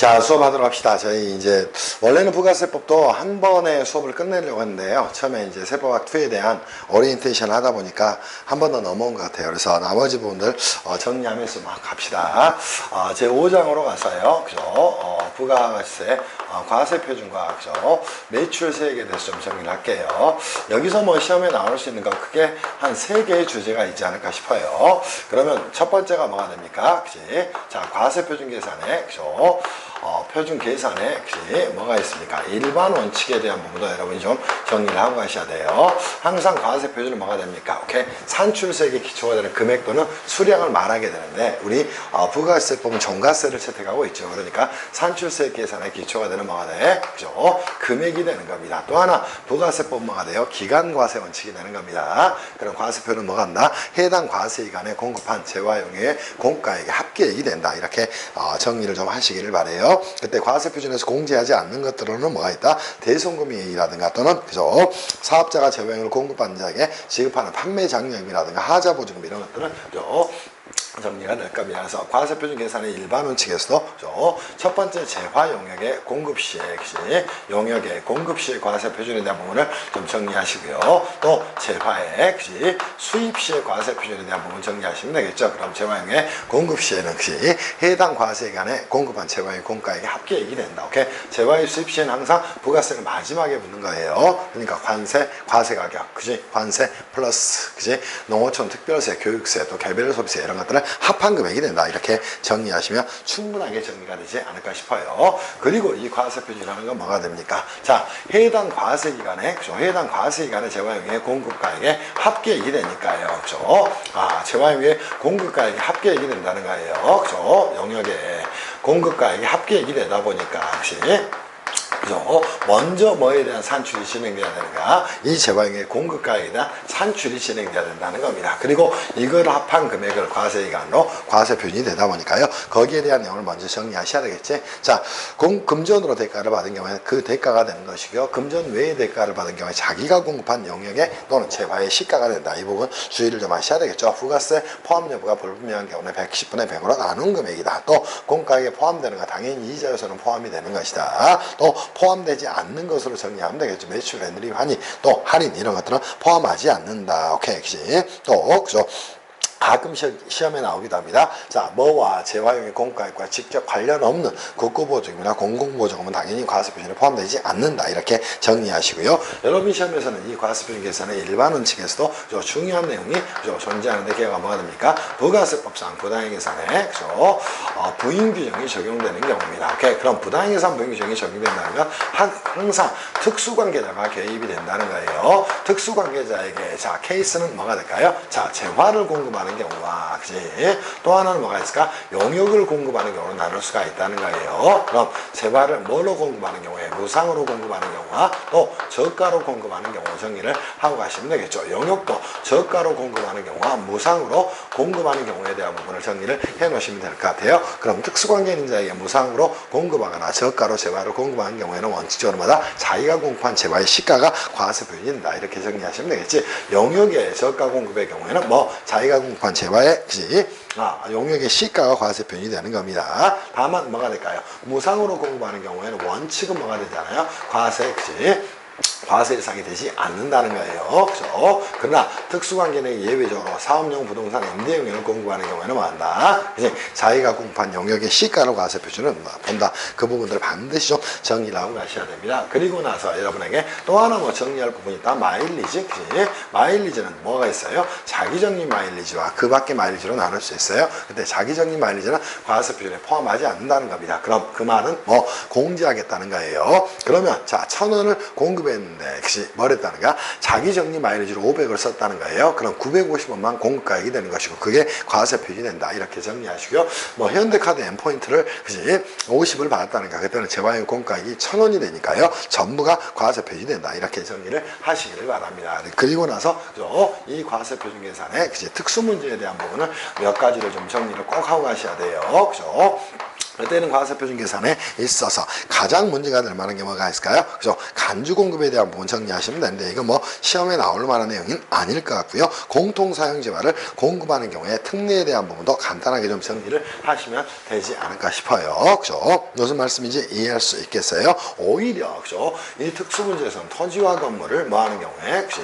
자, 수업하도록 합시다. 저희 이제 원래는 부가세법도 한 번에 수업을 끝내려고 했는데요. 처음에 이제 세법학 2에 대한 오리엔테이션 하다 보니까 한 번 더 넘어온 것 같아요. 그래서 나머지 부분들 정리하면서 막 갑시다. 제 5장으로 가서요. 그죠? 부가세, 과세표준과 그죠? 매출세액에 대해서 좀 정리를 할게요. 여기서 뭐 시험에 나올 수 있는 건 크게 한 3개의 주제가 있지 않을까 싶어요. 그러면 첫 번째가 뭐가 됩니까? 그지? 자, 과세표준 계산에 그죠? 표준 계산에 그지? 뭐가 있습니까? 일반 원칙에 대한 부분도 여러분이 좀 정리를 하고 가셔야 돼요. 항상 과세표준은 뭐가 됩니까? 오케이? 산출세액의 기초가 되는 금액 또는 수량을 말하게 되는데 우리 부가세법은 종가세를 채택하고 있죠. 그러니까 산출세액 계산의 기초가 되는 뭐가 돼? 그죠? 금액이 되는 겁니다. 또 하나 부가세법은 뭐가 돼요? 기간과세 원칙이 되는 겁니다. 그럼 과세표는 뭐가 한다? 해당 과세기간에 공급한 재화용의 공가액의 합계액이 된다. 이렇게 정리를 좀 하시기를 바래요. 그때 과세표준에서 공제하지 않는 것들로는 뭐가 있다? 대송금이라든가 또는 그죠? 사업자가 재화용을 공급받는 자에게 지급하는 판매 장려금이라든가 하자보증금 이런 것들은 그죠? 정리가 될 겁니다. 그래서 과세표준 계산의 일반 원칙에서도 첫 번째 재화 용역의 공급 시에 용역의 공급 시의 과세표준에 대한 부분을 좀 정리하시고요. 또 재화의 수입 시의 과세표준에 대한 부분 정리하시면 되겠죠. 그럼 재화용의 공급 시에는 해당 과세기간에 공급한 재화의 공가액의 합계액이 된다. 오케이? 재화의 수입 시에는 항상 부가세를 마지막에 붙는 거예요. 그러니까 관세, 과세 가격, 관세 플러스 농어촌 특별세, 교육세, 또 개별 소비세 이런 것들은 합한 금액이 된다. 이렇게 정리하시면 충분하게 정리가 되지 않을까 싶어요. 그리고 이 과세표준이라는 건 뭐가 됩니까? 자, 해당 과세기간에 해당 과세기간에 재화용의 공급가액의 합계액이 되니까요. 그죠? 재화용의 공급가액이 합계액이 된다는 거예요. 그죠? 영역의 공급가액이 합계액이 되다 보니까 그죠? 먼저 뭐에 대한 산출이 진행돼야 되는가? 이 재화용의 공급가액에 대한 산출이 진행돼야 된다는 겁니다. 그리고 이걸 합한 금액을 과세기간으로 과세표준이 되다 보니까요. 거기에 대한 내용을 먼저 정리하셔야 되겠지. 자, 금전으로 대가를 받은 경우에는 그 대가가 되는 것이고요. 금전 외의 대가를 받은 경우에 자기가 공급한 영역의 또는 재화의 시가가 된다. 이 부분 주의를 좀 하셔야 되겠죠. 부가세 포함 여부가 불분명한 경우는 110분의 100으로 나눈 금액이다. 또 공가액에 포함되는 거 당연히 이자 요소는 포함이 되는 것이다. 또 포함되지 않는 것으로 정리하면 되겠죠. 매출, 렌더리, 환입, 또 할인 이런 것들은 포함하지 않는다. 오케이, 또 그죠? 가끔 시험에 나오기도 합니다. 자, 뭐와 재화용의 공가액과 직접 관련 없는 국고보조금이나 공공보조금은 당연히 과세표준에 포함되지 않는다. 이렇게 정리하시고요. 여러분 시험에서는 이 과세표준 계산의 일반 원칙에서도 중요한 내용이 존재하는데 걔가 뭐가 됩니까? 부가세법상 부당행 계산에 부인 규정이 적용되는 경우입니다. 오케이. 그럼 부당행 계산 부인 규정이 적용된다는 건 항상 특수관계자가 개입이 된다는 거예요. 특수관계자에게 자, 케이스는 뭐가 될까요? 자, 재화를 공급하는 경우와 또 하나는 뭐가 있을까? 용역을 공급하는 경우로 나눌 수가 있다는 거예요. 그럼 재화를 뭐로 공급하는 경우에 무상으로 공급하는 경우와 또 저가로 공급하는 경우 정리를 하고 가시면 되겠죠. 용역도 저가로 공급하는 경우와 무상으로 공급하는 경우에 대한 부분을 정리를 해 놓으시면 될 것 같아요. 그럼 특수관계인 자에게 무상으로 공급하거나 저가로 재화를 공급하는 경우에는 원칙적으로마다 자기가 공급한 재화의 시가가 과세표준이 된다. 이렇게 정리하시면 되겠지. 용역의 저가 공급의 경우에는 자기가 공급한 재화의 용역의 시가가 과세표준이 되는 겁니다. 다만 뭐가 될까요? 무상으로 공급하는 경우에는 원칙은 뭐가 되잖아요? 과세 대상이 되지 않는다는 거예요. 그죠? 그러나 특수관계는 예외적으로 사업용 부동산 임대용역을 공급하는 경우에는 뭐 한다? 자기가 공급한 영역의 시가로 과세표준을 본다. 그 부분들을 반드시 좀 정리를 하고 가셔야 됩니다. 그리고 나서 여러분에게 또 하나 정리할 부분이 있다. 마일리지. 마일리지는 뭐가 있어요? 자기적립 마일리지와 그 밖의 마일리지로 나눌 수 있어요. 근데 자기적립 마일리지는 과세표준에 포함하지 않는다는 겁니다. 그럼 그 말은 공제하겠다는 거예요. 그러면 자, 1,000원을 공급했는데 뭐랬다는가? 자기적립 마일리지로 500을 썼다는 거예요. 그럼 950원만 공급가액이 되는 것이고 그게 과세표준이 된다. 이렇게 정리하시고요. 현대카드 N포인트를 50을 받았다는가? 그때는 재화용 공급가액이 1,000원이 되니까요. 전부가 과세표준이 된다. 이렇게 정리를 하시기를 바랍니다. 그리고 나서 이 과세표준 계산의 특수문제에 대한 부분을 몇 가지를 좀 정리를 꼭 하고 가셔야 돼요. 그죠? 그때는 과세표준 계산에 있어서 가장 문제가 될 만한 게 뭐가 있을까요? 그죠? 간주 공급에 대한 부분 정리하시면 되는데 이거 뭐 시험에 나올 만한 내용은 아닐 것 같고요. 공통사용지화를 공급하는 경우에 특례에 대한 부분도 간단하게 좀 정리를 하시면 되지 않을까 싶어요. 그죠? 무슨 말씀인지 이해할 수 있겠어요? 오히려 그죠? 이 특수문제에서는 토지와 건물을 뭐 하는 경우에 역시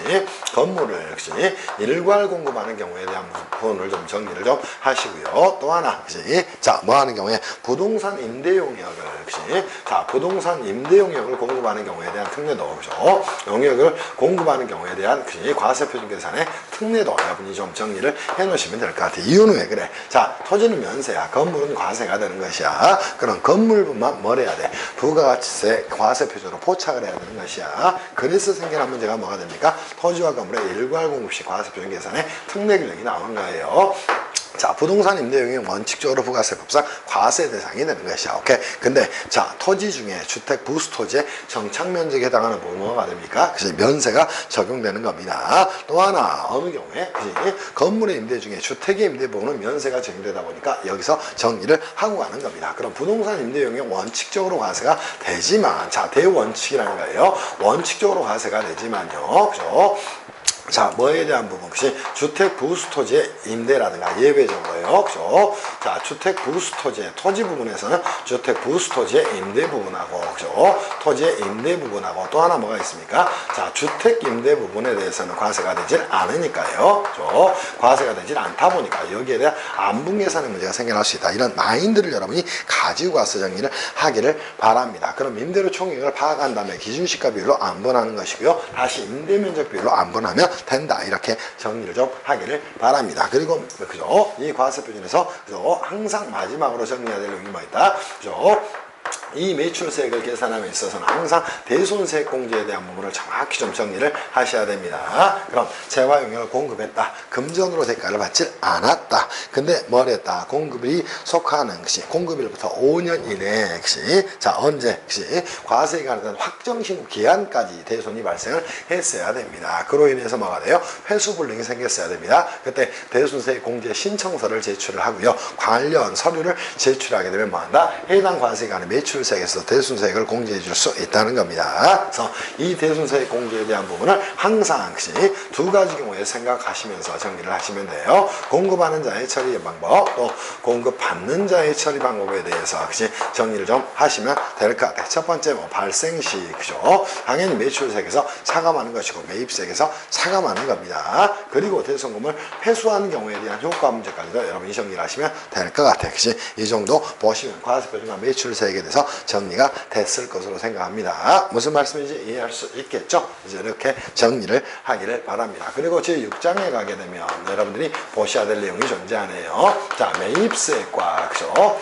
건물을 역시 일괄 공급하는 경우에 대한 부분을 좀 정리를 좀 하시고요. 또 하나 역시 자 뭐 하는 경우에 부동산 임대 용역을 역시 자 부동산 임대 용역을 공급하는 경우에 대한 특례도 그죠? 용역을 공급하는 경우에 대한 역시 과세표준 계산의 특례도 여러분이 좀 정리를 해 놓으시면 될 것 같아요. 이유는 왜 그래? 자 토지는 면세야, 건물은 과세가 되는 것이야. 그럼 건물분만 뭘 해야 돼? 부가가치세 과세표준으로 포착을 해야 되는 것이야. 그래서 생겨난 문제가 뭐가 됩니까? 토지와 건물의 일괄 공급 시 과세표준 계산의 특례 규정이 나오는 거예요. 자, 부동산 임대용역은 원칙적으로 부가세법상 과세 대상이 되는 것이야. 오케이. 근데 자, 토지 중에 주택 부수 토지의 정착 면적에 해당하는 부분은 뭐가 됩니까? 그래서 면세가 적용되는 겁니다. 또 하나 어느 경우에 그지 건물의 임대 중에 주택의 임대 부분은 면세가 적용되다 보니까 여기서 정리를 하고 가는 겁니다. 그럼 부동산 임대용역 원칙적으로 과세가 되지만 자, 대원칙이라는 거예요. 원칙적으로 과세가 되지만요. 그죠? 자, 뭐에 대한 부분, 그치? 주택 부수 토지의 임대라든가 예외적으로요. 그죠? 자, 주택 부수 토지의 토지 부분에서는 주택 부수 토지의 임대 부분하고, 그죠? 토지의 임대 부분하고 또 하나 뭐가 있습니까? 자, 주택 임대 부분에 대해서는 과세가 되질 않으니까요. 그죠? 과세가 되질 않다 보니까 여기에 대한 안분 계산의 문제가 생겨날 수 있다. 이런 마인드를 여러분이 가지고 가서 정리를 하기를 바랍니다. 그럼 임대료 총액을 파악한 다음에 기준시가 비율로 안분하는 것이고요. 다시 임대 면적 비율로 안분하면 된다. 이렇게 정리를 좀 하기를 바랍니다. 그리고 그죠? 이 과세표준에서 그죠? 항상 마지막으로 정리해야 될 내용이 뭐 있다? 그죠? 이 매출세액을 계산함에 있어서는 항상 대손세액 공제에 대한 부분을 정확히 좀 정리를 하셔야 됩니다. 그럼 재화용역을 공급했다. 금전으로 대가를 받질 않았다. 근데 뭘 했다? 공급이 속하는 것이 공급일부터 5년 이내에 역시 자 언제 역시 과세가 가는 확정신고 기한까지 대손이 발생을 했어야 됩니다. 그로 인해서 뭐가 돼요? 회수불능이 생겼어야 됩니다. 그때 대손세액 공제 신청서를 제출을 하고요. 관련 서류를 제출하게 되면 뭐한다? 해당 과세가 가는 매출세액에서 대손세액을 공제해 줄 수 있다는 겁니다. 그래서 이 대손세액 공제에 대한 부분을 항상 역시 두 가지 경우에 생각하시면서 정리를 하시면 돼요. 공급하는 자의 처리 방법, 또 공급받는 자의 처리 방법에 대해서 역시 정리를 좀 하시면 될 것 같아요. 첫 번째 뭐 발생 시, 그죠? 당연히 매출세액에서 차감하는 것이고 매입세액에서 차감하는 겁니다. 그리고 대손금을 회수하는 경우에 대한 효과 문제까지도 여러분이 정리를 하시면 될 것 같아요. 그치? 이 정도 보시면 과세표준과 매출세액에 대해서 정리가 됐을 것으로 생각합니다. 무슨 말씀인지 이해할 수 있겠죠? 이제 이렇게 정리를 하기를 바랍니다. 그리고 제6장에 가게 되면 여러분들이 보셔야 될 내용이 존재하네요. 자, 매입세액과 그죠?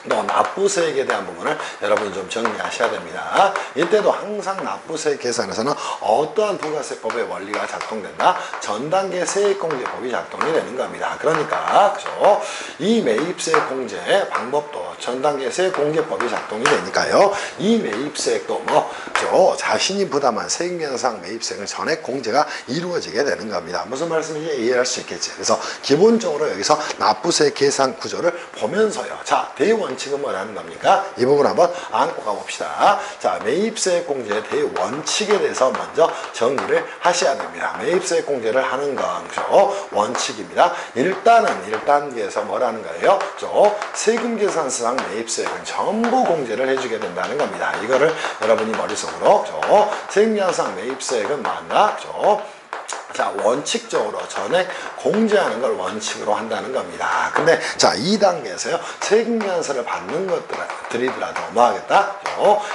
또 납부세액에 대한 부분을 여러분이 좀 정리하셔야 됩니다. 이때도 항상 납부세액 계산에서는 어떠한 부가세법의 원리가 작동된다? 전단계 세액공제법이 작동이 되는 겁니다. 그러니까 그죠? 이 매입세액 공제 방법도 전단계 세액공제법이 작동이 되니까요. 이 매입세액도 뭐 그죠? 자신이 부담한 세액면상 매입세액은 전액 공제가 이루어지게 되는 겁니다. 무슨 말씀인지 이해할 수 있겠지. 그래서 기본적으로 여기서 납부세액 계산 구조를 보면서요. 자, 대원칙은 뭐라는 겁니까? 이 부분 한번 안고 가봅시다. 자, 매입세액 공제의 대원칙에 대해서 먼저 정리를 하셔야 됩니다. 매입세액 공제를 하는 건 그죠? 원칙입니다. 일단은 1단계에서 뭐라는 거예요? 그죠? 세금 계산서상 매입세액은 전부 공제를 해주게 된다는 겁니다. 이거를 여러분이 머릿속으로 그죠? 세금 계산상 매입세액은 뭐한다? 그죠? 자, 원칙적으로 전액 공제하는 걸 원칙으로 한다는 겁니다. 근데 자, 2단계에서요. 세금계산서를 받는 것들이더라도 뭐 하겠다?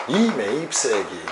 이 매입세액이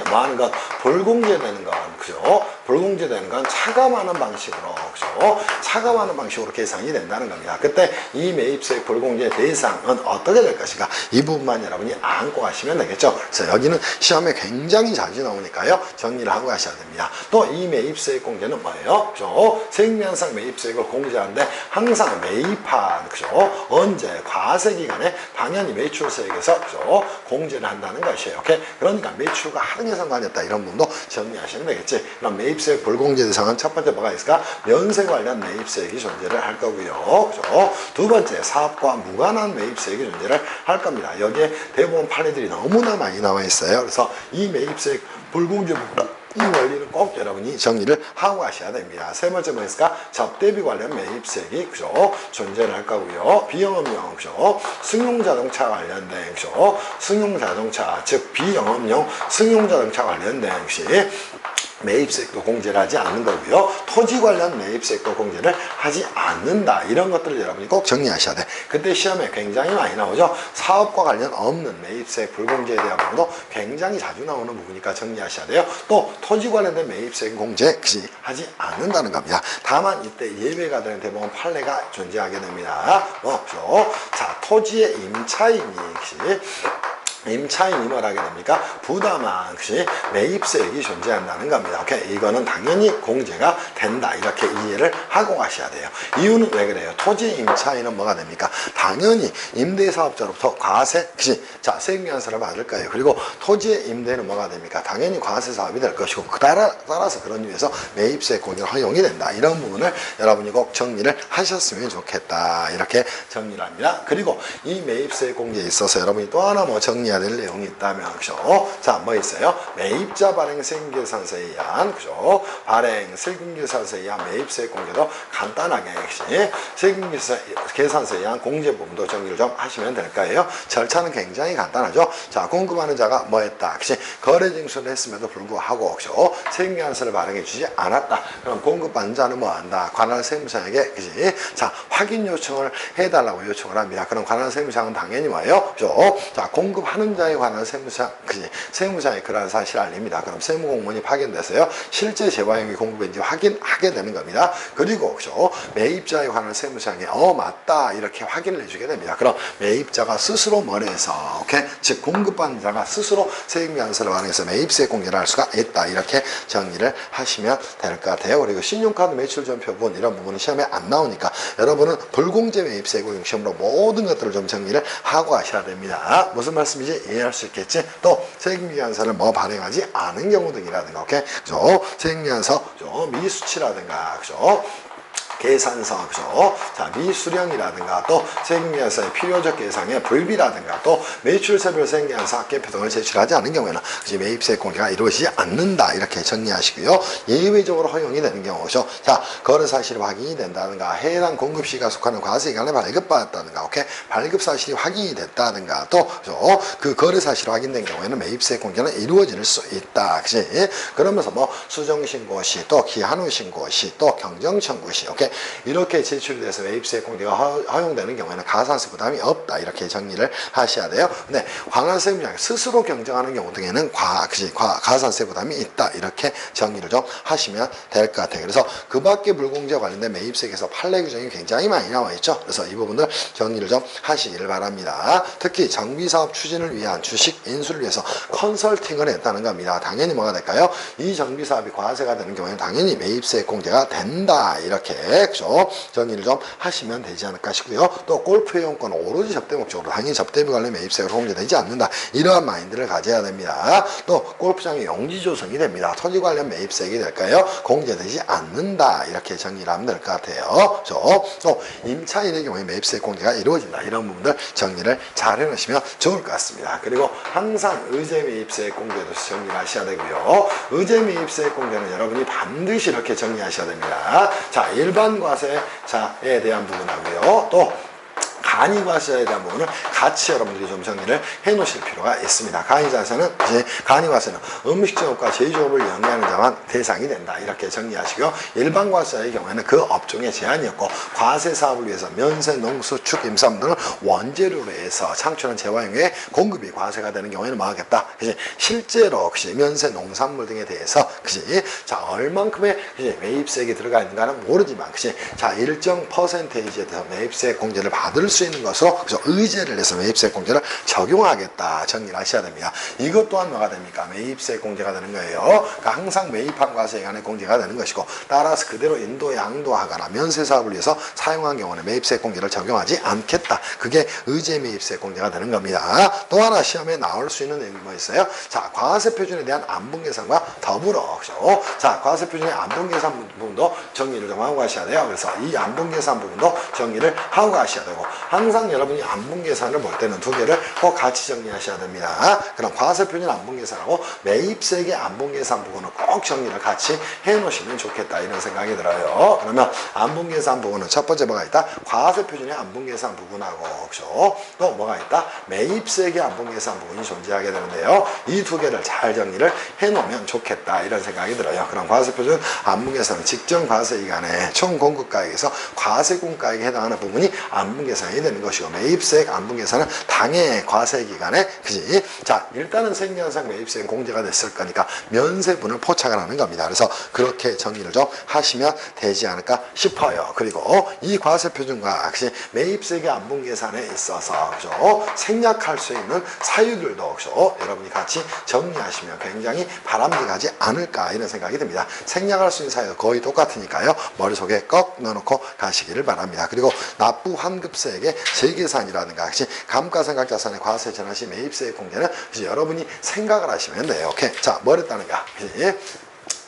뭐 하는 것? 불공제되는 건 그죠? 불공제되는 건 차감하는 방식으로 그죠? 차감하는 방식으로 계산이 된다는 겁니다. 그때 이 매입세액 불공제 대상은 어떻게 될 것인가? 이 부분만 여러분이 안고 가시면 되겠죠. 그래서 여기는 시험에 굉장히 자주 나오니까요. 정리를 하고 가셔야 됩니다. 또 이 매입세액 공제는 뭐예요? 그죠? 세금계산상 매입세액을 공제하는데 항상 매입한 그죠? 언제? 과세 기간에 당연히 매출세액을 매입세액에서 그죠? 공제를 한다는 것이에요. 오케이? 그러니까 매출과 하등해서 나뉘었다 이런 부분도 정리하시면 되겠지. 그럼 매입세액 불공제 대상은 첫 번째 뭐가 있을까? 면세 관련 매입세액이 존재를 할 거고요. 그죠? 두 번째 사업과 무관한 매입세액이 존재를 할 겁니다. 여기에 대부분 판례들이 너무나 많이 나와 있어요. 그래서 이 매입세액 불공제 부분 이 원리를 꼭 여러분이 정리를 하고 가셔야 됩니다. 세 번째 뭐 있을까? 접대비 관련 매입세액이 그죠? 존재를 할 거고요. 비영업용 그죠? 승용자동차 관련된 그죠? 승용자동차 즉 비영업용 승용자동차 관련된 것이 매입세액도 공제를 하지 않는 거고요. 토지 관련 매입세액도 공제를 하지 않는다. 이런 것들을 여러분이 꼭 정리하셔야 돼. 그때 시험에 굉장히 많이 나오죠. 사업과 관련 없는 매입세액 불공제에 대한 부분도 굉장히 자주 나오는 부분이니까 정리하셔야 돼요. 또 토지 관련된 매입세액 공제 역시 하지 않는다는 겁니다. 다만 이때 예외가 되는 대부분 판례가 존재하게 됩니다. 그렇죠? 자, 토지의 임차인이 역시 임차인이 뭘 하게 됩니까? 부담한 것이 매입세액이 존재한다는 겁니다. 오케이? 이거는 당연히 공제가 된다. 이렇게 이해를 하고 가셔야 돼요. 이유는 왜 그래요? 토지 임차인은 뭐가 됩니까? 당연히 임대사업자로부터 과세, 자, 세금계산서를 받을 거예요. 그리고 토지의 임대는 뭐가 됩니까? 당연히 과세 사업이 될 것이고, 따라서 그런 이유에서 매입세액 공제가 허용이 된다. 이런 부분을 여러분이 꼭 정리를 하셨으면 좋겠다. 이렇게 정리를 합니다. 그리고 이 매입세액 공제에 있어서 여러분이 또 하나 뭐 정리해야 될 내용이 있다면, 그죠? 자, 뭐 있어요? 매입자 발행 세금계산서에 의한, 그죠? 발행 세금계산서에 의한 매입세액 공제도 간단하게 역시 세금계산서에 의한 공제 부분도 정리를 좀 하시면 될 거예요. 절차는 굉장히 간단하죠. 자, 공급하는 자가 뭐 했다? 그치? 거래 징수를 했음에도 불구하고, 그죠? 세금계산서를 발행해 주지 않았다. 그럼 공급받는 자는 뭐 한다? 관할 세무서에게, 그치? 자, 확인 요청을 해달라고 요청을 합니다. 그럼 관할 세무서는 당연히 뭐예요? 그죠? 자, 공급하는 자에 관한 세무상, 그지? 세무상에 그러한 사실을 알립니다. 그럼 세무공무원이 파견돼서요, 실제 재화용이 공급인지 확인하게 되는 겁니다. 그리고, 그죠? 매입자에 관한 세무상에, 맞다. 이렇게 확인을 해주게 됩니다. 그럼 매입자가 스스로 뭐래서, 오케이? 즉, 공급받는 자가 스스로 세금계산서를 발행해서 매입세 공개를 할 수가 있다. 이렇게 정리를 하시면 될 것 같아요. 그리고 신용카드 매출전표분, 이런 부분은 시험에 안 나오니까 여러분은 불공제 매입세 고용 시험으로 모든 것들을 좀 정리를 하고 가셔야 됩니다. 무슨 말씀이지? 이해할 수 있겠지? 또 세금계산서를 뭐 발행하지 않은 경우 등이라든가, 오케이? 그죠? 세금계산서 미수치라든가, 그죠? 계산서, 그죠? 자, 미수령이라든가, 또 세금계산서의 필요적 계상의 불비라든가, 또 매출세별 세금계산서 합계표 등을 제출하지 않은 경우에는 그지 매입세 공개가 이루어지지 않는다. 이렇게 정리하시고요. 예외적으로 허용이 되는 경우죠. 자, 거래 사실이 확인이 된다든가, 해당 공급시가 속하는 과세기간에 발급받았다든가, 오케이? 발급 사실이 확인이 됐다든가, 또, 그죠? 그 거래 사실이 확인된 경우에는 매입세 공개는 이루어질 수 있다. 그지? 그러면서 뭐 수정신고 시, 또 기한후 신고 시, 또 경정청구 시, 오케이? 이렇게 제출돼서 매입세 공제가 허용되는 경우에는 가산세 부담이 없다. 이렇게 정리를 하셔야 돼요. 근데 관할세무장 스스로 경정하는 경우 등에는 가산세 부담이 있다. 이렇게 정리를 좀 하시면 될 것 같아요. 그래서 그 밖에 불공제와 관련된 매입세액에서 판례 규정이 굉장히 많이 나와 있죠. 그래서 이 부분을 정리를 좀 하시길 바랍니다. 특히 정비사업 추진을 위한 주식 인수를 위해서 컨설팅을 했다는 겁니다. 당연히 뭐가 될까요? 이 정비사업이 과세가 되는 경우에는 당연히 매입세 공제가 된다. 이렇게, 그죠? 정리를 좀 하시면 되지 않을까 싶고요. 또 골프 회원권은 오로지 접대 목적으로 당연히 접대비 관련 매입세액으로 공제되지 않는다. 이러한 마인드를 가져야 됩니다. 또 골프장의 용지 조성이 됩니다. 토지 관련 매입세액이 될까요? 공제되지 않는다. 이렇게 정리를 하면 될 것 같아요. 그죠? 또 임차인의 경우에 매입세액 공제가 이루어진다. 이런 부분들 정리를 잘 해놓으시면 좋을 것 같습니다. 그리고 항상 의제 매입세액 공제도 정리를 하셔야 되고요. 의제 매입세액 공제는 여러분이 반드시 이렇게 정리하셔야 됩니다. 자, 일반 과세자에 대한 부분하고요. 또 간이과세에 대한 부분을 같이 여러분들이 좀 정리를 해 놓으실 필요가 있습니다. 간이과세는 음식점업과 제조업을 영위하는 자만 대상이 된다. 이렇게 정리하시고요. 일반과세의 경우에는 그 업종의 제한이었고, 과세사업을 위해서 면세, 농수축, 임산물 등을 원재료로 해서 창출한 재화용의 공급이 과세가 되는 경우에는 뭐 하겠다? 그치? 실제로 면세, 농산물 등에 대해서 자, 얼만큼의 매입세액이 들어가 있는가는 모르지만, 자, 일정 퍼센테이지에 대해서 매입세 공제를 받을 수 수 있는 것으로 그죠? 의제를 해서 매입세액공제를 적용하겠다 정리를 하셔야 됩니다. 이것 또한 뭐가 됩니까? 매입세액공제가 되는 거예요. 그러니까 항상 매입한 과세액안에 공제가 되는 것이고 따라서 그대로 인도 양도하거나 면세사업을 위해서 사용한 경우는 매입세액공제를 적용하지 않겠다. 그게 의제 매입세액공제가 되는 겁니다. 또 하나 시험에 나올 수 있는 내용이 뭐 있어요? 자, 과세표준에 대한 안분계산과 더불어 그죠? 자, 과세표준의 안분계산 부분도 정리를 좀 하고 가셔야 돼요. 그래서 이 안분계산 부분도 정리를 하고 가셔야 되고 항상 여러분이 안분계산을 볼 때는 두 개를 꼭 같이 정리하셔야 됩니다. 그럼 과세표준 안분계산하고 매입세액의 안분계산 부분은 꼭 정리를 같이 해놓으시면 좋겠다 이런 생각이 들어요. 그러면 안분계산 부분은 첫 번째 뭐가 있다? 과세표준의 안분계산 부분하고 그죠? 또 뭐가 있다? 매입세액의 안분계산 부분이 존재하게 되는데요. 이 두 개를 잘 정리를 해놓으면 좋겠다 이런 생각이 들어요. 그럼 과세표준 안분계산은 직전 과세기간에 총 공급가액에서 과세공가액에 해당하는 부분이 안분계산이 되는 것이고 매입세액 안분계산은 당해 과세기간에 그지? 자, 일단은 생계현상 매입세액 공제가 됐을 거니까 면세분을 포착을 하는 겁니다. 그래서 그렇게 정리를 좀 하시면 되지 않을까 싶어요. 그리고 이 과세표준과 그지? 매입세액의 안분계산에 있어서 그죠? 생략할 수 있는 사유들도 그죠? 여러분이 같이 정리하시면 굉장히 바람직하지 않을까 이런 생각이 듭니다. 생략할 수 있는 사유도 거의 똑같으니까요. 머릿속에 꼭 넣어놓고 가시기를 바랍니다. 그리고 납부 환급세액의 재계산이라든가 감가상각자산의 과세 전환 시 매입세액 공제는 여러분이 생각을 하시면 돼요. 오케이. 자, 뭐 했다는가?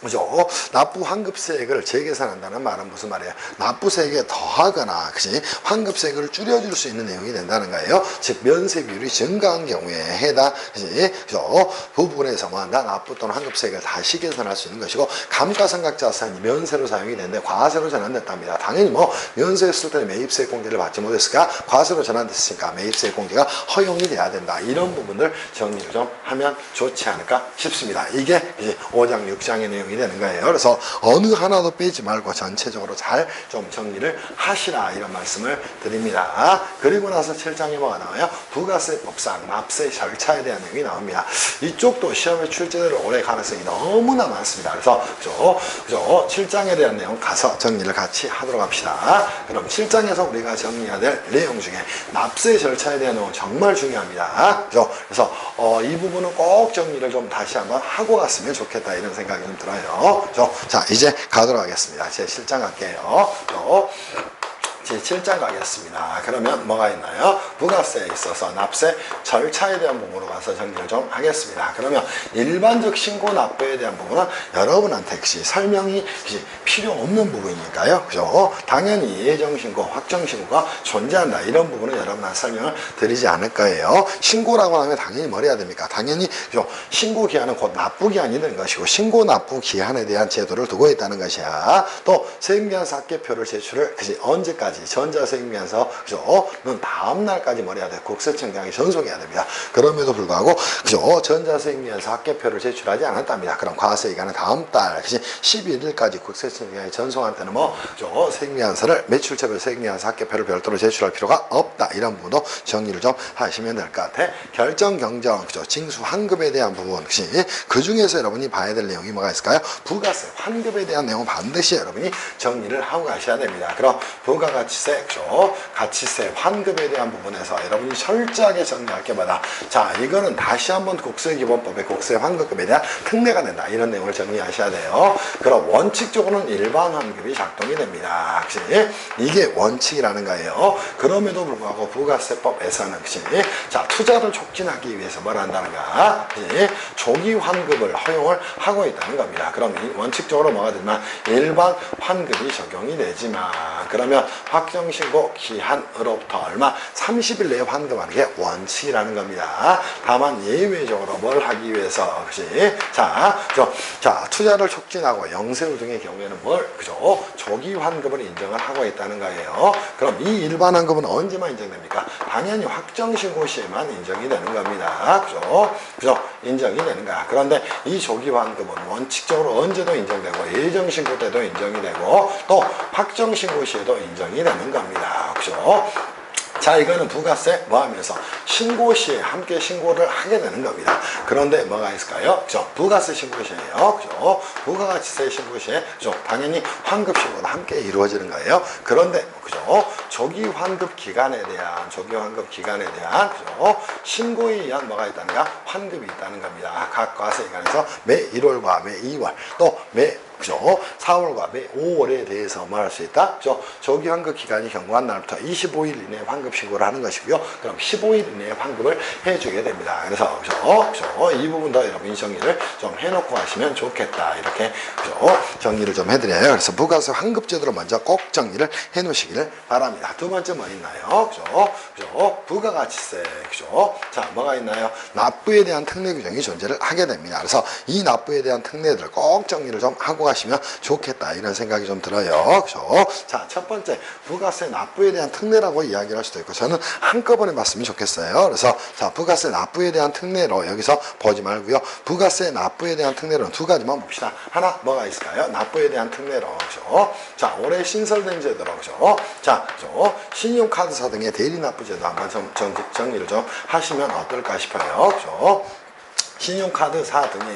그죠? 납부 환급세액을 재계산한다는 말은 무슨 말이에요? 납부세액에 더하거나, 그지? 환급세액을 줄여줄 수 있는 내용이 된다는 거예요. 즉, 면세 비율이 증가한 경우에 해당, 그지? 그죠? 부분에서 뭐 한다? 납부 또는 환급세액을 다시 계산할 수 있는 것이고, 감가상각자산이 면세로 사용이 되는데 과세로 전환됐답니다. 당연히 뭐, 면세했을 때는 매입세액 공제를 받지 못했으니까, 과세로 전환됐으니까 매입세액 공제가 허용이 돼야 된다. 이런 부분들 정리를 좀 하면 좋지 않을까 싶습니다. 이게 이제 5장, 6장의 내용 이 되는 거예요. 그래서 어느 하나도 빼지 말고 전체적으로 잘 좀 정리를 하시라 이런 말씀을 드립니다. 그리고 나서 7장에 뭐가 나와요? 부가세법상 납세 절차에 대한 내용이 나옵니다. 이쪽도 시험에 출제될 올해 가능성이 너무나 많습니다. 그래서 그죠? 7장에 대한 내용 가서 정리를 같이 하도록 합시다. 그럼 7장에서 우리가 정리해야 될 내용 중에 납세 절차에 대한 내용은 정말 중요합니다. 그죠? 그래서 이 부분은 꼭 정리를 좀 다시 한번 하고 갔으면 좋겠다 이런 생각이 좀 들어요. 자, 이제 가도록 하겠습니다. 제 7장 갈게요. 제 7장 가겠습니다. 그러면 뭐가 있나요? 부가세에 있어서 납세 절차에 대한 부분으로 가서 정리를 좀 하겠습니다. 그러면 일반적 신고 납부에 대한 부분은 여러분한테 설명이 필요 없는 부분이니까요. 그죠? 당연히 예정신고, 확정신고가 존재한다. 이런 부분은 여러분한테 설명을 드리지 않을 거예요. 신고라고 하면 당연히 뭘 해야 됩니까? 당연히 신고 기한은 곧 납부 기한이 되는 것이고 신고 납부 기한에 대한 제도를 두고 있다는 것이야. 또 세금계산서 합계표를 제출을 언제까지? 전자세금계산서 는 다음 날까지 뭘 해야 돼? 국세청장에 전송해야 됩니다. 그럼에도 불구하고 전자세금계산서 합계표를 제출하지 않았답니다. 그럼 과세기간은 다음 달 11일까지 국세청장에 전송할 때는 세금계산서를 매출처별 세금계산서 합계표를 별도로 제출할 필요가 없다. 이런 부분도 정리를 좀 하시면 될 것 같아. 결정 경정 징수 환급에 대한 부분 그 중에서 여러분이 봐야 될 내용이 뭐가 있을까요? 부가세 환급에 대한 내용은 반드시 여러분이 정리를 하고 가셔야 됩니다. 그럼 부가가치세, 가치세, 환급에 대한 부분에서 여러분이 철저하게 정리할 게 뭐다? 자, 이거는 다시 한번 국세기본법의 국세 환급금에 대한 특례가 된다. 이런 내용을 정리하셔야 돼요. 그럼 원칙적으로는 일반 환급이 작동이 됩니다. 그치? 이게 원칙이라는 거예요. 그럼에도 불구하고 부가세법에서는 자, 투자를 촉진하기 위해서 뭘 한다는가? 조기 환급을 허용을 하고 있다는 겁니다. 그럼 원칙적으로 뭐가 되면 일반 환급이 적용이 되지만 그러면 확정신고 기한으로부터 얼마? 30일 내에 환급하는 게 원칙이라는 겁니다. 다만 예외적으로 뭘 하기 위해서 자, 투자를 촉진하고 영세후 등의 경우에는 조기 환급을 인정을 하고 있다는 거예요. 그럼 이 일반 환급은 언제만 인정됩니까? 당연히 확정신고 시에만 인정이 되는 겁니다. 그죠? 인정이 되는 거야. 그런데 이 조기 환급은 원칙적으로 언제도 인정되고 예정신고 때도 인정이 되고 또 확정신고 시에도 인정이 되는 겁니다. 그죠? 자, 이거는 부가세 하면서 신고 시에 함께 신고를 하게 되는 겁니다. 그런데 뭐가 있을까요? 부가세 신고 시에요. 부가가치세 신고 시에 당연히 환급 신고도 함께 이루어지는 거예요. 그런데 그죠? 조기 환급 기간에 대한 그죠? 신고에 의한 뭐가 있다는가? 환급이 있다는 겁니다. 각 과세기관에서 매 1월과 매 2월 또 매 그죠? 4월과 매 5월에 대해서 말할 수 있다. 그죠? 조기 환급 기간이 경과한 날부터 25일 이내에 환급 신고를 하는 것이고요. 그럼 15일 이내에 환급을 해주게 됩니다. 그래서 그죠? 이 부분도 여러분이 정리를 좀 해놓고 하시면 좋겠다. 이렇게 그죠? 정리를 좀 해드려요. 그래서 부가세 환급 제도로 먼저 꼭 정리를 해놓으시기를 바랍니다. 두 번째 뭐 있나요? 그죠? 부가가치세. 그죠? 자, 뭐가 있나요? 납부에 대한 특례 규정이 존재를 하게 됩니다. 그래서 이 납부에 대한 특례들을 꼭 정리를 좀 하고 가시면 좋겠다 이런 생각이 좀 들어요. 그죠? 자, 첫 번째 부가세 납부에 대한 특례라고 이야기를 할 수도 있고 저는 한꺼번에 봤으면 좋겠어요. 그래서 자, 부가세 납부에 대한 특례로 여기서 보지 말고요. 부가세 납부에 대한 특례로는 두 가지만 봅시다. 하나 뭐가 있을까요? 납부에 대한 특례로. 그죠? 자, 올해 신설된 제도로. 그죠? 자, 그죠? 신용카드사 등의 대리납부제도 한번 정리를 좀 하시면 어떨까 싶어요. 그죠? 신용카드사 등의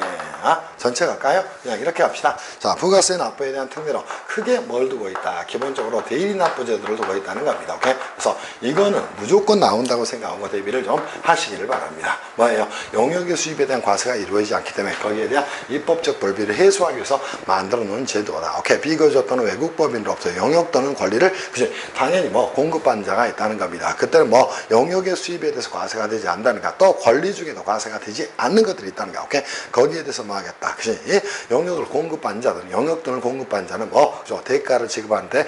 전체 갈까요? 그냥 이렇게 합시다. 자, 부가세 납부에 대한 특례로 크게 뭘 두고 있다? 기본적으로 대리납부 제도를 두고 있다는 겁니다. 오케이? 그래서 이거는 무조건 나온다고 생각하고 대비를 좀 하시기를 바랍니다. 뭐예요? 용역의 수입에 대한 과세가 이루어지지 않기 때문에 거기에 대한 입법적 불비를 해소하기 위해서 만들어 놓은 제도다. 오케이? 비거주업 또는 외국법인으로부터 용역 또는 권리를 그치? 당연히 뭐 공급받는 자가 있다는 겁니다. 그때는 뭐 용역의 수입에 대해서 과세가 되지 않는다니까 또 권리 중에도 과세가 되지 않는 것들이 있다는 거. 오케이? 거기에 대해서 뭐 하겠다. 그치? 용역을 공급받는 자들, 용역 또는 공급받는 자는 뭐 대가를 지급하는데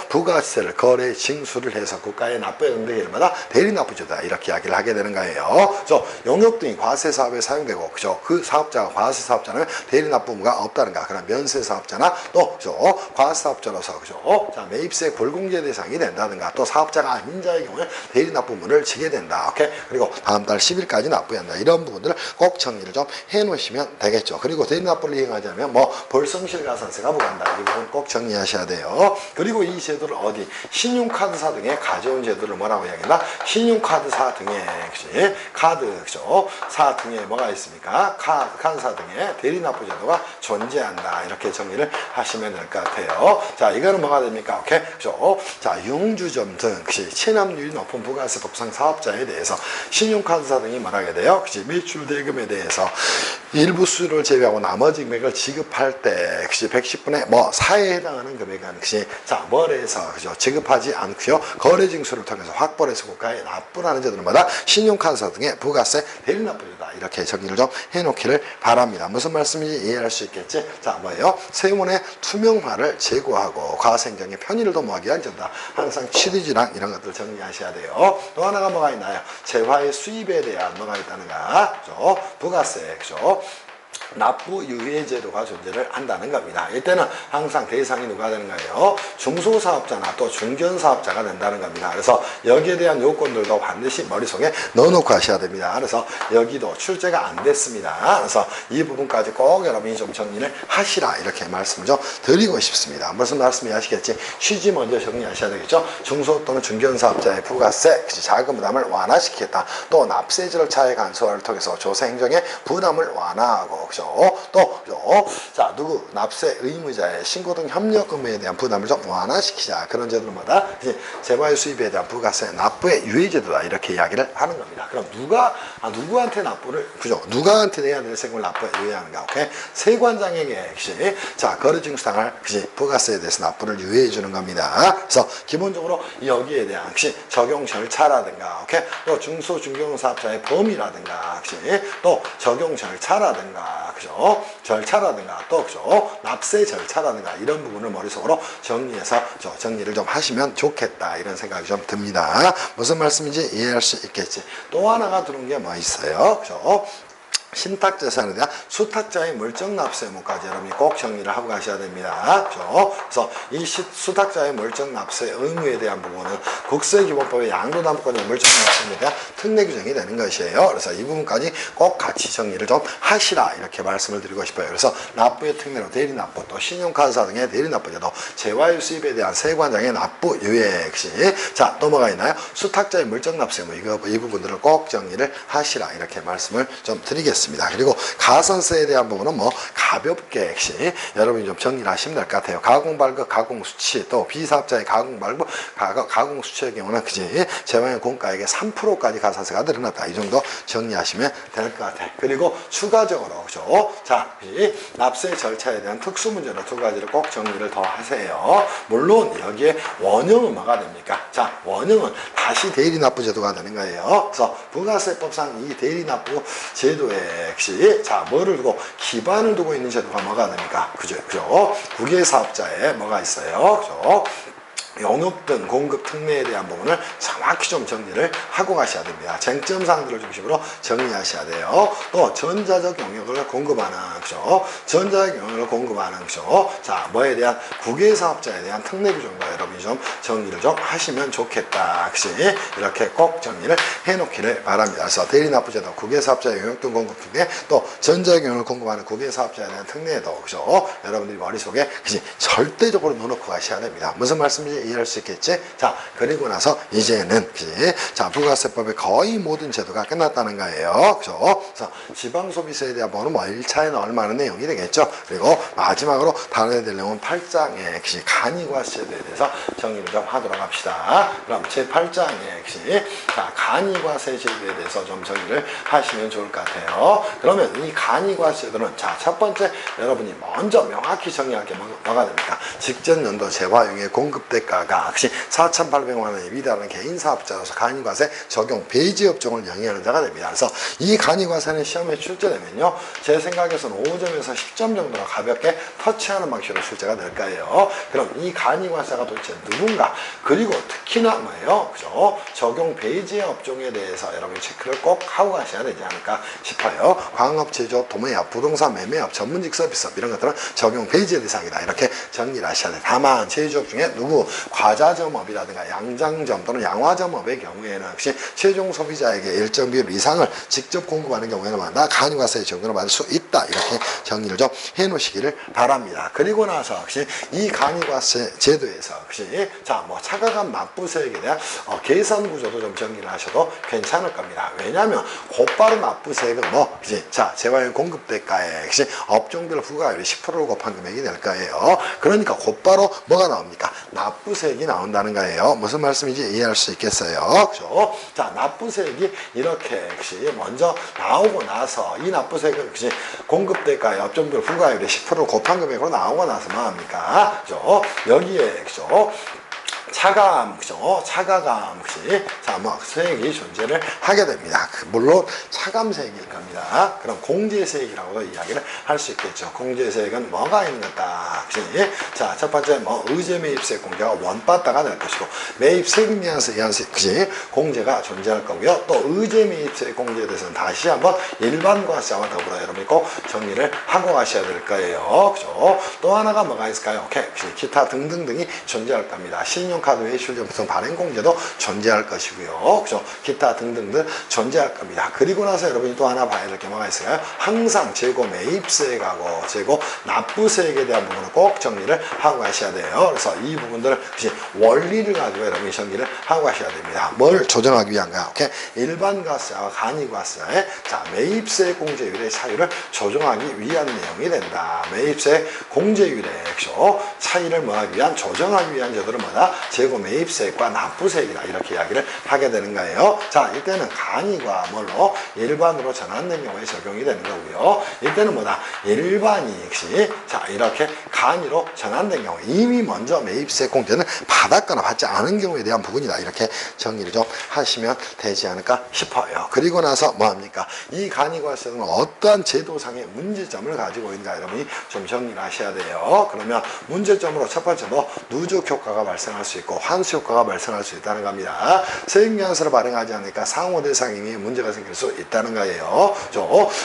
부가세를 거래 징수를 해서 국가에 납부에 응대할 일마다 대리납부제다 이렇게 이야기를 하게 되는 거예요. 용역 등이 과세 사업에 사용되고 그죠? 그 사업자가 과세 사업자는 대리납부 의무가 없다는 거. 그럼 면세 사업자나 또 과세 사업자로서 그죠? 자, 매입세 불공제 대상이 된다든가 또 사업자가 아닌 자의 경우에 대리납부 의무를 지게 된다. 오케이? 그리고 다음 달 10일까지 납부해야 한다. 이런 부분들을 꼭 정리를 좀 해 놓으시면 되겠죠. 그리고 대리납부를 이행하지 않으면 뭐 벌성실 가산세가 부과한다. 이 부분 꼭 정리하셔야 돼요. 그리고 이 제도를 어디 신용카드사 등에 가져온 제도를 뭐라고 이야기한다? 신용카드사 등에 그치? 카드 그죠? 사 등에 뭐가 있습니까? 카드사 등에 대리납부 제도가 존재한다. 이렇게 정리를 하시면 될 것 같아요. 자, 이거는 뭐가 됩니까? 오케이? 그죠? 자, 용주점 등 그치? 체납률이 높은 부가세 법상 사업자에 대해서 신용카드사 등이 말하게 돼요. 그치? 매출 대금에 대해서 일부 수수료를 제외하고 나머지 금액을 지급할 때 그치 110분의 뭐 4에 해당하는 금액은 그치 자 뭘 해서 그죠 지급하지 않고요 거래 징수를 통해서 확보를 해서 국가에 납부하는 제도마다 신용카드사 등의 부가세 대리납부제다 이렇게 정리를 좀 해놓기를 바랍니다. 무슨 말씀인지 이해할 수 있겠지? 자 뭐예요? 세금의 투명화를 제고하고 과세 행정의 편의를 도모하기 위한 제도다. 항상 취지랑 이런 것들 정리하셔야 돼요. 또 하나가 뭐가 있나요? 재화의 수입에 대한 뭐가 있다는가? 그죠? 부가세 그죠? 납부 유예 제도가 존재를 한다는 겁니다. 이때는 항상 대상이 누가 되는 거예요? 중소사업자나 또 중견사업자가 된다는 겁니다. 그래서 여기에 대한 요건들도 반드시 머릿속에 넣어놓고 하셔야 됩니다. 그래서 여기도 출제가 안 됐습니다. 그래서 이 부분까지 꼭 여러분이 좀 정리를 하시라 이렇게 말씀을 좀 드리고 싶습니다. 무슨 말씀이 하시겠지? 취지 먼저 정리하셔야 되겠죠? 중소 또는 중견사업자의 부가세, 자금 부담을 완화시키겠다. 또 납세 절차의 간소화를 통해서 조세행정의 부담을 완화하고 또 자 누구 납세 의무자의 신고 등 협력 의무에 대한 부담을 좀 완화시키자 그런 제도마다 재화의 수입에 대한 부가세 납부의 유예 제도다 이렇게 이야기를 하는 겁니다. 그럼 누구한테 납부를 그죠? 누구한테 내야 될 세금을 납부에 유예하는가? 오케이? 세관장에게 자 거래 징수당할 부가세에 대해서 납부를 유예해 주는 겁니다. 그래서 기본적으로 여기에 대한 적용 절차라든가 오케이? 또 중소 중견사업자의 범위라든가 또 적용 절차라든가 그죠? 절차라든가 또 그죠? 납세 절차라든가 이런 부분을 머릿속으로 정리해서 정리를 좀 하시면 좋겠다 이런 생각이 좀 듭니다. 무슨 말씀인지 이해할 수 있겠지. 또 하나가 들어온 게 뭐 있어요? 그죠? 신탁재산에 대한 수탁자의 물정납세 의무까지 여러분이 꼭 정리를 하고 가셔야 됩니다. 그렇죠? 그래서 이 수탁자의 물정납세 의무에 대한 부분은 국세기본법의 양도담보권의 물정납세에 대한 특례 규정이 되는 것이에요. 그래서 이 부분까지 꼭 같이 정리를 좀 하시라 이렇게 말씀을 드리고 싶어요. 그래서 납부의 특례로 대리납부 또 신용카드사 등의 대리납부제도 재화의 수입에 대한 세관장의 납부 유예 자 또 뭐가 있나요? 수탁자의 물정납세 의무 이 부분들을 꼭 정리를 하시라 이렇게 말씀을 좀 드리겠습니다. 있습니다. 그리고 가선세에 대한 부분은 뭐 가볍게 역시 여러분이 좀 정리를 하시면 될 것 같아요. 가공발급, 가공수치, 또 비사업자의 가공발급, 가공수치의 경우는 그지 제방의 공가액의 3%까지 가산세가 늘어났다. 이 정도 정리하시면 될 것 같아요. 그리고 추가적으로 그죠? 자, 이 납세 절차에 대한 특수 문제로 두 가지를 꼭 정리를 더 하세요. 물론 여기에 원형은 뭐가 됩니까? 자, 원형은 다시 대리납부제도가 되는 거예요. 그래서 부가세법상 이 대리납부 제도에 역시 자 뭐를 두고 기반을 두고 있는 제도가 뭐가 됩니까? 그죠? 국외사업자에 뭐가 있어요? 그죠? 영업 등 공급 특례에 대한 부분을 정확히 좀 정리를 하고 가셔야 됩니다. 쟁점 사항들을 중심으로 정리하셔야 돼요. 또 전자적 영역을 공급하는 그죠? 전자적 영역을 공급하는 그죠? 자, 뭐에 대한 국외사업자에 대한 특례 규정도 여러분이 좀 정리를 좀 하시면 좋겠다. 그치? 이렇게 꼭 정리를 해놓기를 바랍니다. 그래서 대리납부제도, 국외사업자의 영역 등 공급 특례, 또 전자적 영역을 공급하는 국외사업자에 대한 특례도 그죠? 여러분들이 머릿속에 그치? 절대적으로 넣어놓고 가셔야 됩니다. 무슨 말씀인지 이해할 수 있겠지? 자, 그리고 나서 이제는 자, 부가세법의 거의 모든 제도가 끝났다는 거예요. 그죠? 그래서 지방소비세에 대한 부분은 뭐 1차에는 얼마나 내용이 되겠죠? 그리고 마지막으로 다뤄야 될 내용은 8장의 역시 간이과세제도에 대해서 정리를 좀 하도록 합시다. 그럼 제8장의 역시 자, 간이과세 제도에 대해서 좀 정리를 하시면 좋을 것 같아요. 그러면 이 간이과세제도는 자, 첫 번째 여러분이 먼저 명확히 정리할 게 뭐가 됩니까? 직전 연도 재화용의 공급대가 역시 4,800만 원에 미달하는 개인 사업자로서 간이과세 적용 배제 업종을 영위하는 자가 됩니다. 그래서 이 간이과세는 시험에 출제되면요, 제 생각에서는 5점에서 10점 정도로 가볍게 터치하는 방식으로 출제가 될 거예요. 그럼 이 간이과세가 도대체 누군가? 그리고 특히나 뭐예요? 그죠? 적용 배제 업종에 대해서 여러분이 체크를 꼭 하고 가셔야 되지 않을까 싶어요. 광업, 제조업, 도매업, 부동산 매매업, 전문직 서비스업 이런 것들은 적용 배제 대상이다. 이렇게 정리를 하셔야 돼요. 다만 제조업 중에 누구? 과자점업이라든가 양장점 또는 양화점업의 경우에는 역시 최종 소비자에게 일정 비율 이상을 직접 공급하는 경우에는 나 간이과세의 적용을 받을 수 있다. 이렇게 정리를 좀 해놓으시기를 바랍니다. 그리고 나서 역시 이 간이과세 제도에서 역시 자 뭐 차가감 납부세액에 대한 계산 구조도 좀 정리를 하셔도 괜찮을 겁니다. 왜냐하면 곧바로 납부세액은 뭐 이제 자 재화용 공급대가에 역시 업종별 부가율이 10%를 곱한 금액이 될 거예요. 그러니까 곧바로 뭐가 나옵니까? 납부세액이 나온다는 거예요. 무슨 말씀인지 이해할 수 있겠어요. 그죠? 자, 납부세액이 이렇게 역시 먼저 나오고 나서 이 납부세액은 역시 공급대가의 업종별 부가율의 10%를 곱한 금액으로 나오고 나서 뭐 합니까? 그죠? 여기에 그죠? 차감, 그죠? 차가감, 혹시, 자, 뭐, 세액이 존재를 하게 됩니다. 물론, 차감세액일 겁니다. 그럼 공제세액이라고도 이야기를 할 수 있겠죠. 공제세액은 뭐가 있는 거다. 그치? 자, 첫 번째, 뭐, 의제매입세 공제가 원바다가 될 것이고, 매입세금이한세, 그치? 공제가 존재할 거고요. 또, 의제매입세 공제에 대해서는 다시 한번 일반과세와 더불어 여러분이 꼭 정리를 하고 가셔야 될 거예요. 그죠? 또 하나가 뭐가 있을까요? 오케이. 기타 등등등이 존재할 겁니다. 신용카드 회수점성 발행공제도 존재할 것이고요. 그죠? 기타 등등등 존재할 겁니다. 그리고 나서 여러분이 또 하나 봐야 될 게 뭐가 있을까요? 항상 재고 매입세액하고 재고 납부세액에 대한 부분을 꼭 정리를 하고 가셔야 돼요. 그래서 이 부분들을 원리를 가지고 여러분이 정리를 하고 가셔야 됩니다. 뭘 조정하기 위한가? 오케이? 일반과세와 간이과세의 자 매입세 공제율의 차이를 조정하기 위한 내용이 된다. 매입세 공제율의 차이를 뭐하기 위한 조정하기 위한 제도를 뭐다? 재고 매입세액과 납부세액이다. 이렇게 이야기를 하게 되는 거예요. 자, 이때는 간이가 뭘로? 일반으로 전환된 경우에 적용이 되는 거고요. 이때는 뭐다? 일반이 역시 자 이렇게 간이로 전환된 경우 이미 먼저 매입세 공제는 받았거나 받지 않은 경우에 대한 부분이다. 이렇게 정리를 좀 하시면 되지 않을까 싶어요. 그리고 나서 뭐합니까? 이 간이과세는 어떠한 제도상의 문제점을 가지고 있는가 여러분이 좀 정리를 하셔야 돼요. 그러면 문제점으로 첫 번째 뭐 누적 효과가 발생할 수 있고 환수 효과가 발생할 수 있다는 겁니다. 세액미환세를 발행하지 않으니까 상호 대상에 문제가 생길 수 있다는 거예요.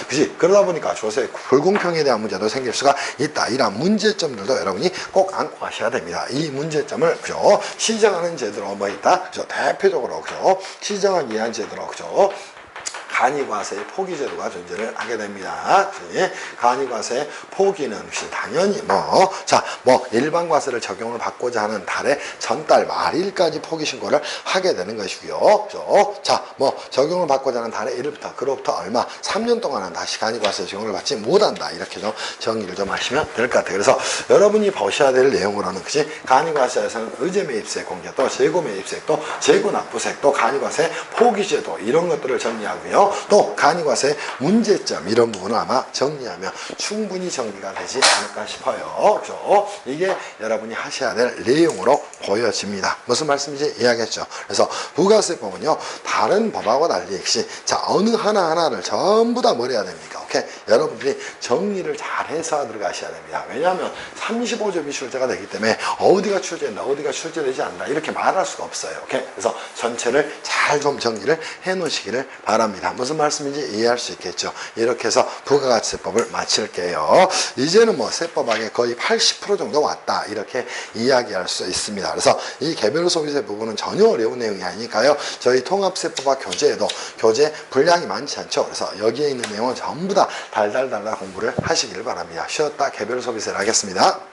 그치? 그러다 보니까 조세 불공평에 대한 문제도 생길 수가 있다. 이러한 문제점들도 여러분이 꼭 안고 가셔야 됩니다. 이 문제점을 그죠? 시정하는 제도로 뭐 있다? 그죠? 대표적으로 그죠? 시정하기 위한 제도로 그죠? 간이과세의 포기제도가 존재를 하게 됩니다. 간이과세의 포기는 역시 당연히 일반 과세를 적용을 받고자 하는 달의 전달 말일까지 포기 신고를 하게 되는 것이고요. 적용을 받고자 하는 달의 1일부터 그로부터 얼마 3년 동안은 다시 간이과세 적용을 받지 못한다. 이렇게 좀 정리를 좀 하시면 될 것 같아요. 그래서 여러분이 보셔야 될 내용으로는 간이과세에서는 의제매입세 공개, 또 재고매입세, 또 재고납부세, 또 간이과세 포기제도 이런 것들을 정리하고요. 또 간이과세 문제점 이런 부분을 아마 정리하면 충분히 정리가 되지 않을까 싶어요. 그래서 이게 여러분이 하셔야 될 내용으로 보여집니다. 무슨 말씀인지 이해하겠죠? 그래서 부가세법은요, 다른 법하고 달리 역시 어느 하나하나를 전부 다 뭘 해야 됩니까? 오케이? 여러분들이 정리를 잘 해서 들어가셔야 됩니다. 왜냐하면 35점이 출제가 되기 때문에 어디가 출제된다, 어디가 출제되지 않는다 이렇게 말할 수가 없어요. 오케이? 그래서 전체를 잘 좀 정리를 해 놓으시기를 바랍니다. 무슨 말씀인지 이해할 수 있겠죠? 이렇게 해서 부가가치세법을 마칠게요. 이제는 세법학의 거의 80% 정도 왔다 이렇게 이야기할 수 있습니다. 그래서 이 개별 소비세 부분은 전혀 어려운 내용이 아니니까요. 저희 통합세법학 교재에도 교재 분량이 많지 않죠. 그래서 여기에 있는 내용은 전부 다 달달달달 공부를 하시길 바랍니다. 쉬었다 개별 소비세를 하겠습니다.